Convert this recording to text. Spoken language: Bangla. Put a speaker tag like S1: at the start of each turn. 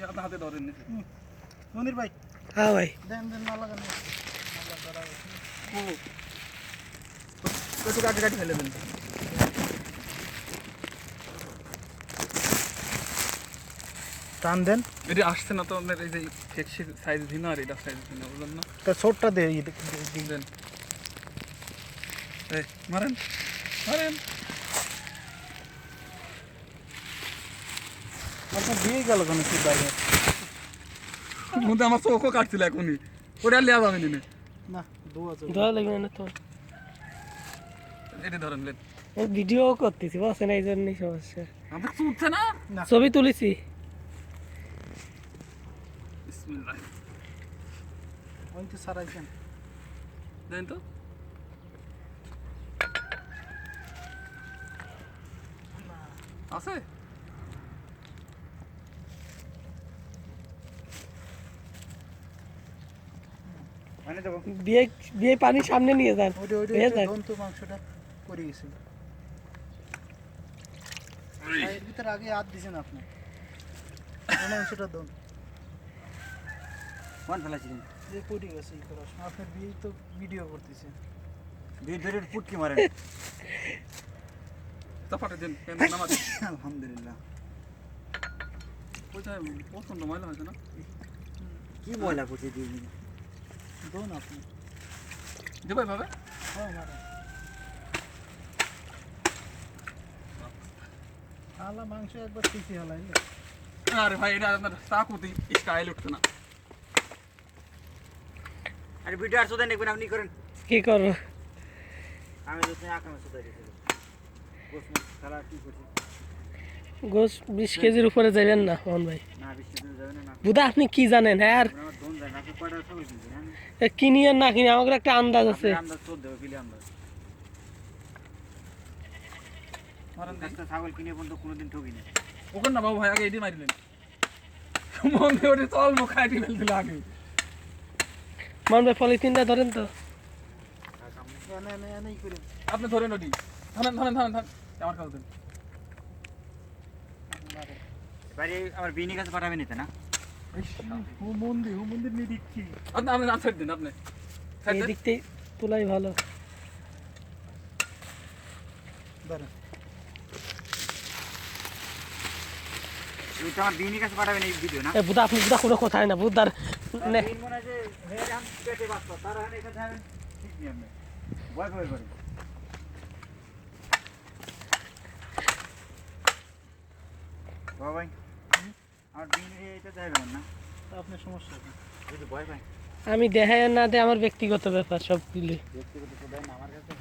S1: হাতে হাতে ধরেন
S2: মনির ভাই
S3: হ্যাঁ ভাই
S2: দেন দেন না লাগানো
S1: ও একটু কাটি কাটি ফেলে দেন
S2: টান দেন
S1: এটা আসছে না তো আপনার এই যে ফ্লেক্সির সাইজ ভিন্ন আর এটা সাইজ ভিন্ন বুঝলেন না
S2: তা ছোটটা দে
S1: দেন এই মারেন মারেন
S2: আচ্ছা দিয়ে গেল কেন কি বাইরে
S1: মধ্যে আমার চোখও কাটছিল এখনই ওটা লিয়া যাবে নিনে
S2: না দোয়া যাবে
S3: ধরা লাগবে না তো
S1: এটা ধরেন লেন
S3: ভিডিও করতেছি বসে না এই জন্যই সমস্যা
S1: আমাকে চুটছে না
S3: ছবি তুলেছি
S1: বিসমিল্লাহ
S2: ওই তো সারাইছেন
S1: দেন তো আছে
S2: মানে দেবো
S3: বিয়ে বিয়ে পানি সামনে নিয়ে যান
S2: ওইটা
S3: হয়ে যাক।
S2: দন্ত মাংসটা করে গেছিল এর ভিতরে আগে হাত দিছেন আপনি ওই মাংসটা দন
S4: কোন ফেলাছিলেন
S2: যে পড়ে গেছে এই করার সময় আপনার বিয়ে তো ভিডিও করতেছে
S4: দুই ধরে পুটকি মারেন
S1: চাপাটা দেন নামাজ
S4: আলহামদুলিল্লাহ
S1: কোথায় প্রচন্ড ময়লা হয়েছে না
S4: কি ময়লা করছে দিয়ে
S2: দন আপনি
S1: দেবো এভাবে
S2: হ্যাঁ মারেন আলা মাংস একবার পিছিয়ে হলাইলে
S1: আরে ভাই এটা আপনার চাকুতি স্টাইল উঠছে না
S4: আরে ভিডিও আর সোদা নেবেন আপনি করেন
S3: কি করবো
S4: আমি তো আকামে সোদা দিয়েছি গোস খেলা কি করছি
S3: গোস 20 কেজির উপরে যাবেন না মোহন ভাই
S4: না বেশি দূর যাবে না
S3: বুধা আপনি কি জানেন হ্যাঁ আর
S4: আমার দোন যায় না আপনি কয়টা সবাই কিনছেন হ্যাঁ
S3: কিনি আর না কিনি আমাকে একটা আন্দাজ আছে
S4: আমরা চোদ দেবো কিলে আমরা
S1: মারেন দেন
S4: একটা ছাগল কিনে পর্যন্ত কোনোদিন ঠকি না
S1: ওখান না বাবু ভাই আগে এটি মারিলেন মন দিয়ে ওটি চল মুখ খাইটি ফেলছিল আগে
S3: মোহন ভাই পলিথিনটা ধরেন তো
S2: এনে এনে এনেই করে
S1: আপনি ধরেন ওটি থামেন থামেন থামেন থামেন আমার কাছে দেন
S2: মারেন
S4: বাড়ি আমার বিনি কাছে পাঠাবে নিতে না
S2: ও মন্দির নিয়ে দিচ্ছি
S1: আপনি আপনি না ছেড়ে দিন আপনি ছেড়ে
S3: এই
S1: দেন।
S3: দিক থেকে তোলাই ভালো
S2: ধরেন
S4: ওইটা আমার বিনি কাছে পাঠাবেন এই ভিডিও না
S3: এ বুধা আপনি বুধা কোনো কথাই না বুধার নে
S4: বিন মনে হয় যে হেড হাম পেটে বাস্তা তার হানে এখানে যাবেন ঠিক নেই আপনি ভয় ভয় করে ভাই আমার বিনি এটা যাবেন না
S2: আপনার সমস্যা কি
S4: যদি ভয় পাই
S3: আমি দেখাই আর না দে আমার ব্যক্তিগত ব্যাপার সবগুলি
S4: ব্যক্তিগত তো দেয় না আমার কাছে